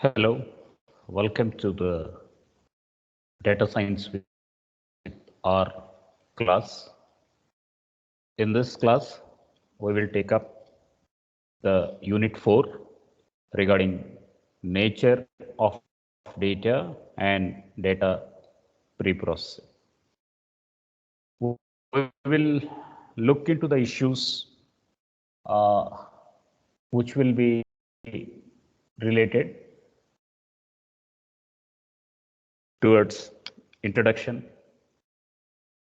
Hello, welcome to the data science with our class. In this class, we will take up the unit 4 regarding nature of data and data preprocessing. We will look into the issues uh, which will be related towards introduction,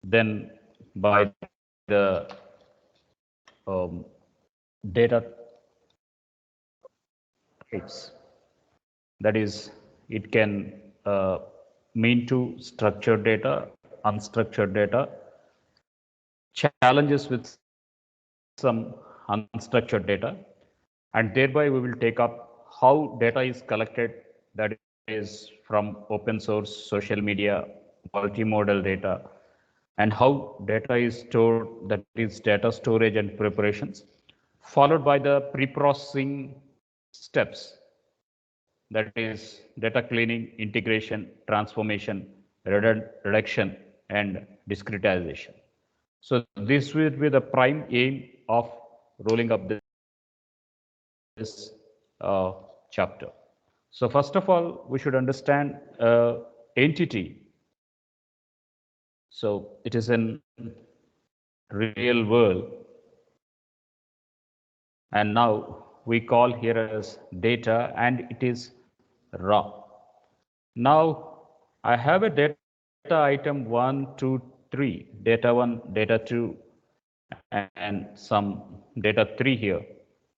then by the um, data types. That is, it can mean to structured data, unstructured data, challenges with some unstructured data, and thereby we will take up how data is collected, that is from open source, social media, multimodal data, and how data is stored, that is data storage and preparations, followed by the pre-processing steps, that is data cleaning, integration, transformation, reduction, and discretization. So this will be the prime aim of rolling up this chapter. So first of all, we should understand entity. So it is in real world, and now we call here as data, and it is raw. Now I have a data item 1, 2, 3, data 1, data 2, and some data 3 here.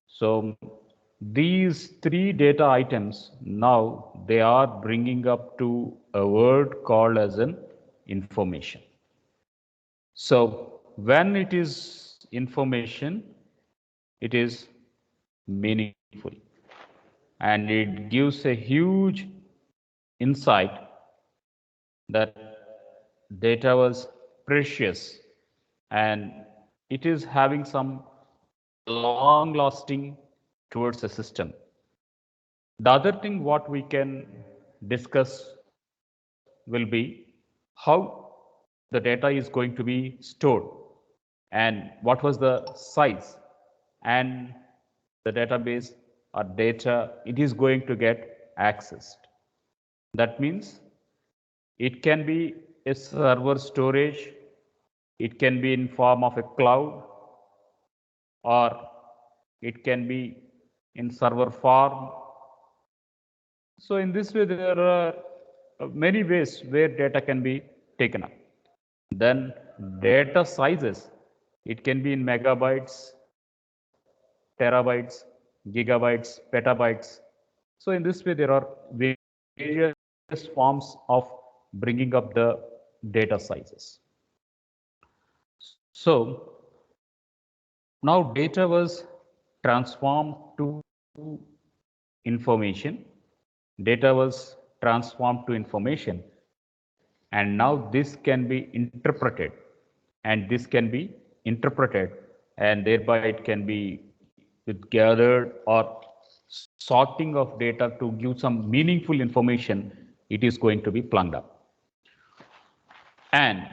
So these 3 data items, now they are bringing up to a word called as an information. So when it is information, it is meaningful, and it gives a huge insight that data was precious and it is having some long lasting towards a system. The other thing what we can discuss will be how the data is going to be stored and what was the size and the database or data it is going to get accessed. That means it can be a server storage, it can be in form of a cloud, or it can be in server farm. So in this way, there are many ways where data can be taken up. Then data sizes, it can be in megabytes, terabytes, gigabytes, petabytes. So in this way, there are various forms of bringing up the data sizes. So now data was transformed to information. Data was transformed to information, and now this can be interpreted, and this can be interpreted, and thereby it can be with gathered or sorting of data to give some meaningful information. It is going to be plugged up, and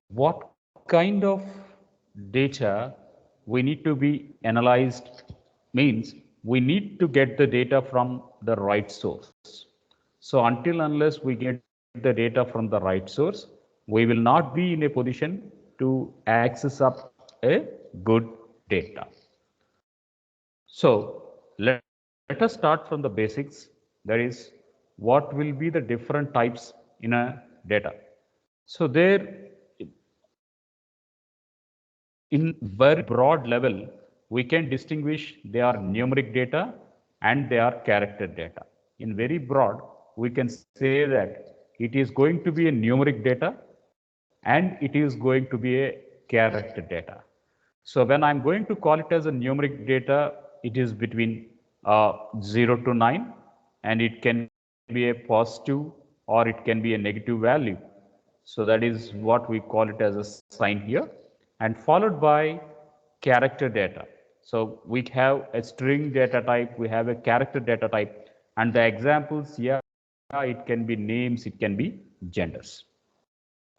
what kind of data we need to be analyzed means we need to get the data from the right source. So until unless we get the data from the right source, we will not be in a position to access up a good data. So let us start from the basics. That is, what will be the different types in a data. So there, in very broad level, we can distinguish they are numeric data and they are character data. In very broad, we can say that it is going to be a numeric data and it is going to be a character data. So when I'm going to call it as a numeric data, it is between 0 to 9, and it can be a positive or it can be a negative value. So that is what we call it as a sign here, and followed by character data. So we have a string data type, we have a character data type, and the examples, yeah, it can be names, it can be genders.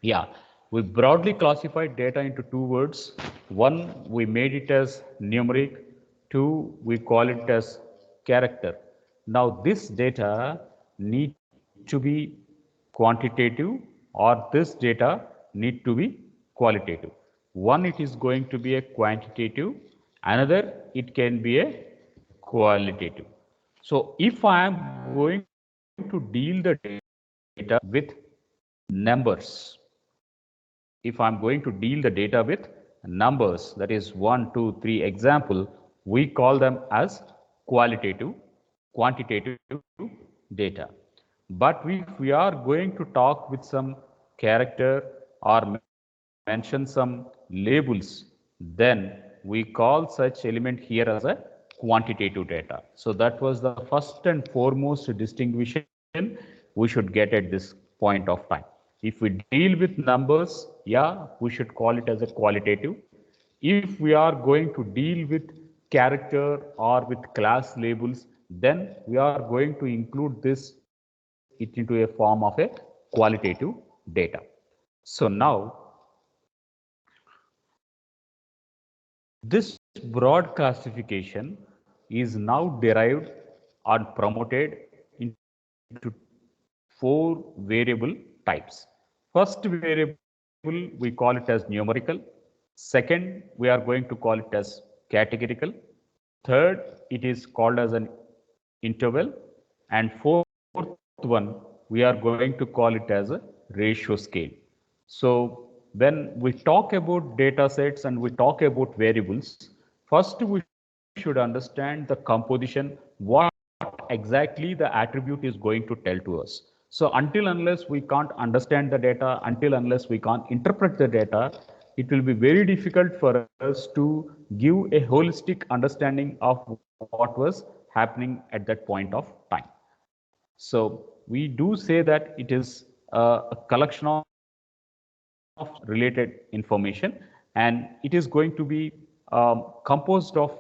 Yeah, we broadly classified data into two words. One, we made it as numeric. Two, we call it as character. Now, this data need to be quantitative or this data need to be qualitative. One, it is going to be a quantitative. Another, it can be a qualitative. So, if I am going to deal the data with numbers, if I'm going to deal the data with numbers, that is 1, 2, 3 example, we call them as qualitative, quantitative data. But if we are going to talk with some character or mention some labels, then we call such element here as a quantitative data. So that was the first and foremost distinction we should get at this point of time. If we deal with numbers, yeah, we should call it as a qualitative. If we are going to deal with character or with class labels, then we are going to include this it into a form of a qualitative data. So now this broad classification is now derived or promoted into four variable types. First variable, we call it as numerical. Second, we are going to call it as categorical. Third, it is called as an interval. And fourth one, we are going to call it as a ratio scale. So when we talk about data sets and we talk about variables, first we should understand the composition, what exactly the attribute is going to tell to us. So until unless we can't understand the data, until unless we can't interpret the data, it will be very difficult for us to give a holistic understanding of what was happening at that point of time. So we do say that it is a collection of related information, and it is going to be composed of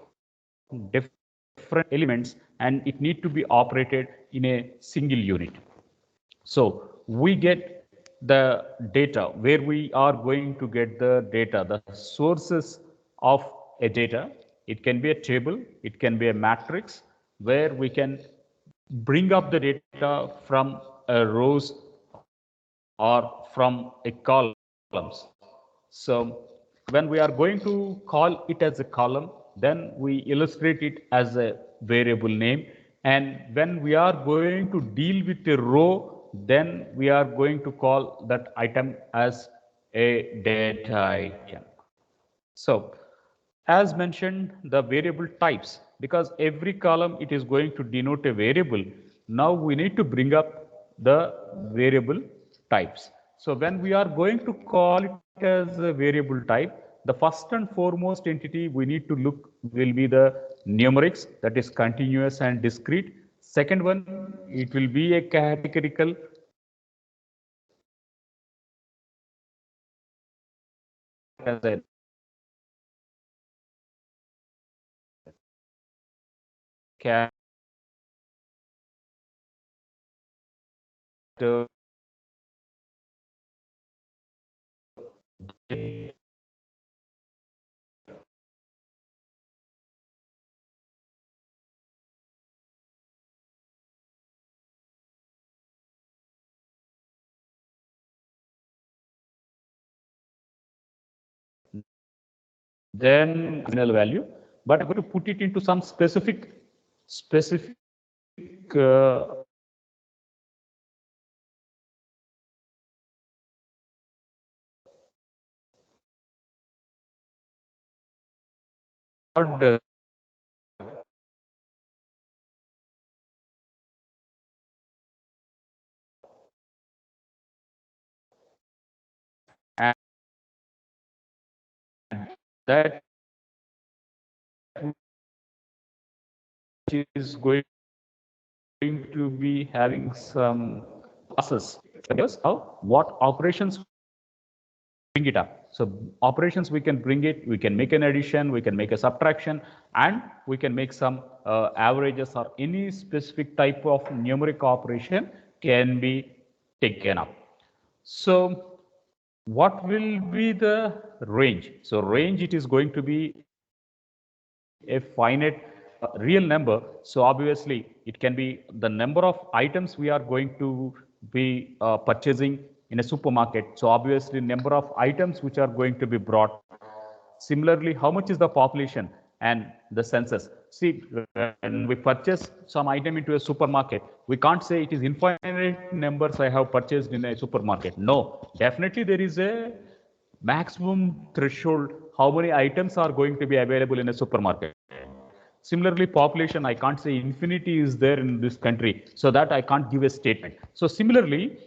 different elements, and it need to be operated in a single unit. So we get the data where we are going to get the data, the sources of a data. It can be a table, it can be a matrix where we can bring up the data from a rows or from a columns. So when we are going to call it as a column, then we illustrate it as a variable name. And when we are going to deal with a row, then we are going to call that item as a data item. So as mentioned, the variable types, because every column it is going to denote a variable. Now we need to bring up the variable types. So when we are going to call it as a variable type, the first and foremost entity we need to look will be the numerics, that is continuous and discrete. Second one, it will be a categorical. As a character, then final value, but I'm going to put it into some specific uh, and that is going to be having some process. Yes, how what operations bring it up. So operations, we can bring it, we can make an addition, we can make a subtraction, and we can make some averages, or any specific type of numeric operation can be taken up. So what will be the range? So range, it is going to be a finite real number. So obviously it can be the number of items we are going to be purchasing in a supermarket. So obviously number of items which are going to be brought. Similarly, how much is the population and the census? See, when we purchase some item into a supermarket, we can't say it is infinite numbers I have purchased in a supermarket. No, definitely there is a maximum threshold how many items are going to be available in a supermarket. Similarly, population, I can't say infinity is there in this country, so that I can't give a statement. So similarly,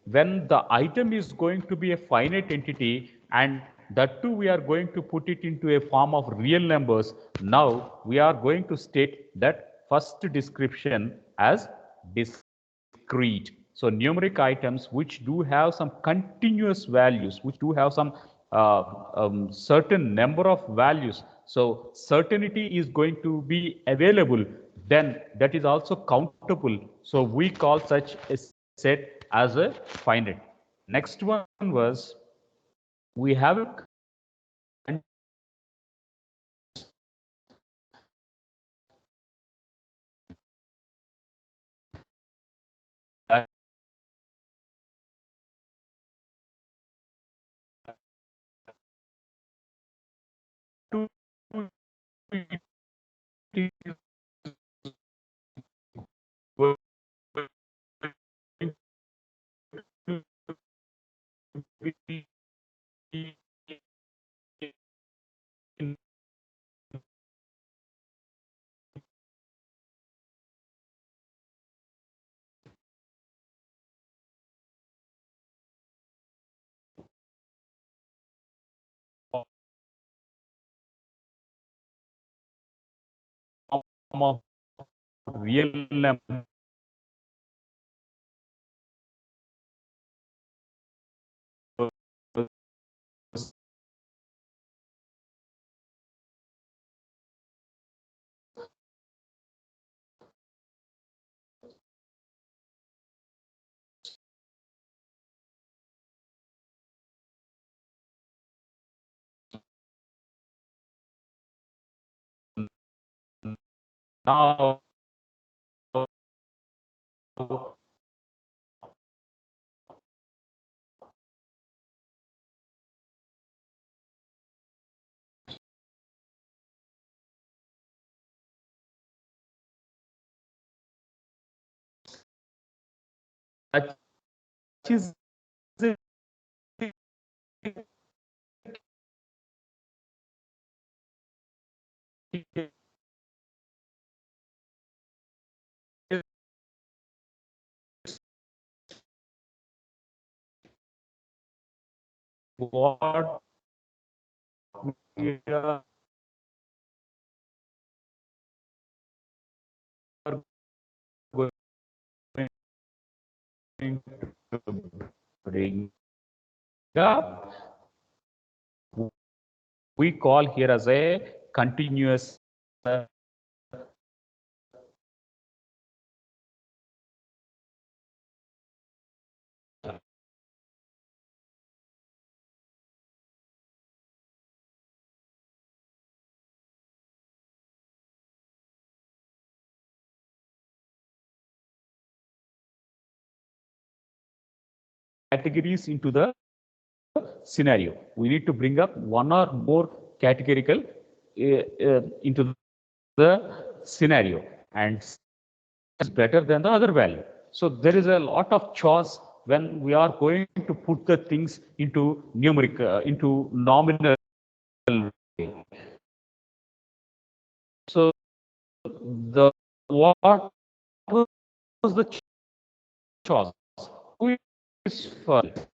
when the item is going to be a finite entity, and that too we are going to put it into a form of real numbers, now we are going to state that first description as discrete. So numeric items which do have some continuous values, which do have some certain number of values. So certainty is going to be available, then that is also countable. So we call such a set as a finite. Next one was, we have a form of real number now that is what we are going to bring up. We call here as a continuous categories into the scenario. We need to bring up one or more categorical into the scenario, and is better than the other value. So there is a lot of choice when we are going to put the things into numeric, into nominal way. So the what was the choice? Who is first?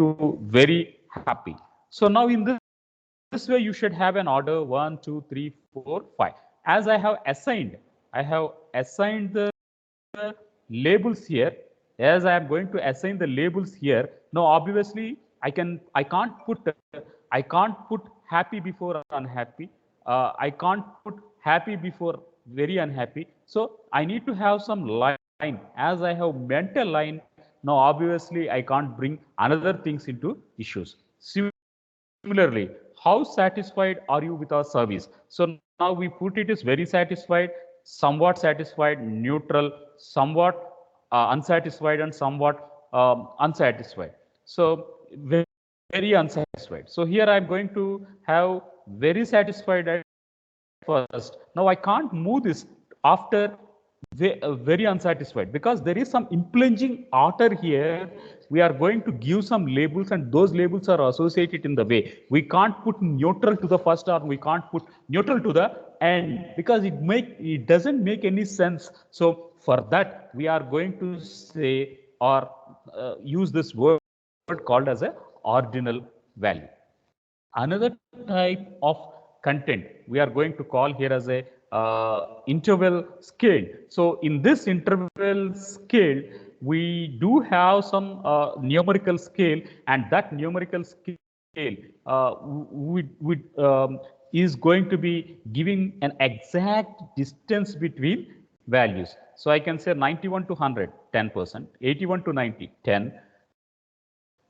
to very happy. So now in this way, you should have an order 1, 2, 3, 4, 5. As I have assigned the labels here. As I am going to assign the labels here, now obviously I can't put happy before unhappy. I can't put happy before very unhappy. So I need to have some line. As I have mental line, now obviously I can't bring another things into issues. Similarly, how satisfied are you with our service? So now we put it as very satisfied, neutral, somewhat unsatisfied, and somewhat unsatisfied. So very unsatisfied. So here I'm going to have very satisfied at first. Now I can't move this after very unsatisfied, because there is some impinging order here. We are going to give some labels, and those labels are associated in the way. We can't put neutral to the first, or we can't put neutral to the end, because it doesn't make any sense. So for that, we are going to say or use this word called as a ordinal value. Another type of content we are going to call here as a interval scale. So in this interval scale, we do have some numerical scale, and that numerical scale is going to be giving an exact distance between values. So I can say 91 to 100, 10%, 81 to 90, 10,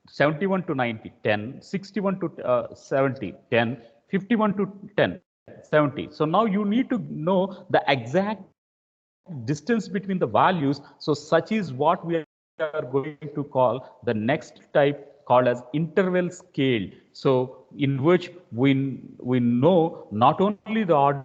71 to 90, 10, 61 to 70, 10, 51 to 10, 70. So now you need to know the exact distance between the values. So such is what we are going to call the next type, called as interval scale. So in which we know not only the order,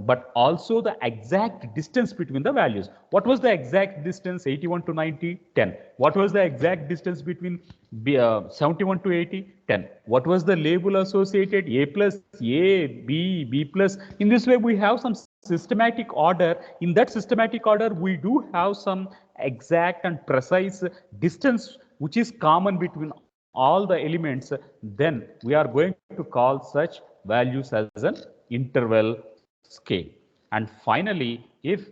but also the exact distance between the values. What was the exact distance? 81 to 90, 10. What was the exact distance between 71 to 80, 10. What was the label associated? A plus, A, B, B plus. In this way, we have some systematic order. In that systematic order, we do have some exact and precise distance which is common between all the elements. Then we are going to call such values as an interval scale. And finally, if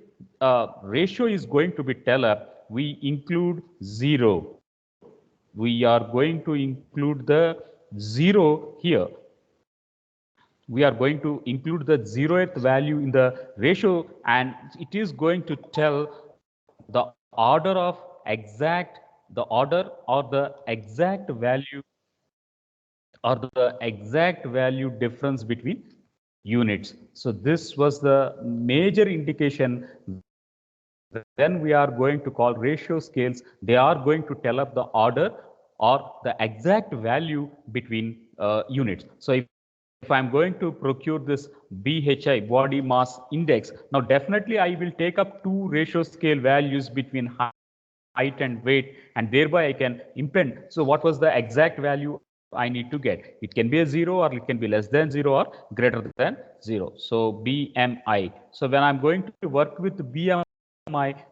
ratio is going to be teller, we include 0. We are going to include the 0 here. We are going to include the 0th value in the ratio, and it is going to tell the order of exact, the order or the exact value or the exact value difference between units. So this was the major indication. Then we are going to call ratio scales. They are going to tell up the order or the exact value between units. So if I'm going to procure this BHI, body mass index, now definitely I will take up two ratio scale values between height and weight, and thereby I can impend. So what was the exact value I need to get? It can be a 0, or it can be less than 0, or greater than 0. So BMI. So when I'm going to work with BMI,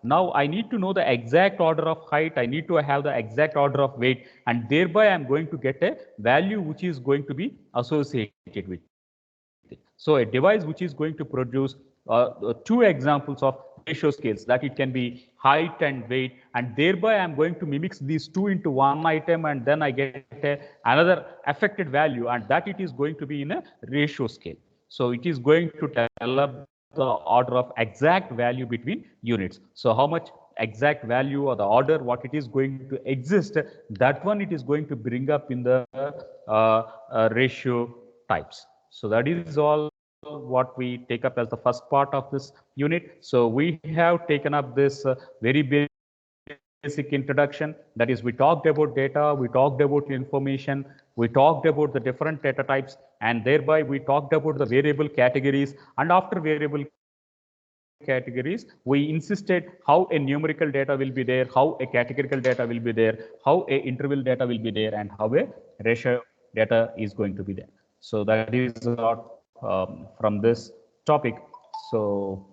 now I need to know the exact order of height, I need to have the exact order of weight, and thereby I'm going to get a value which is going to be associated with it. So a device which is going to produce two examples of ratio scales, that it can be height and weight, and thereby I'm going to mimic these two into one item, and then I get another affected value, and that it is going to be in a ratio scale. So it is going to tell up the order of exact value between units. So how much exact value or the order what it is going to exist, that one it is going to bring up in the ratio types. So that is all what we take up as the first part of this unit. So we have taken up this very basic introduction. That is, we talked about data, we talked about information, we talked about the different data types, and thereby we talked about the variable categories. And after variable categories, we insisted how a numerical data will be there, how a categorical data will be there, how a interval data will be there, and how a ratio data is going to be there. So that is a lot from this topic. So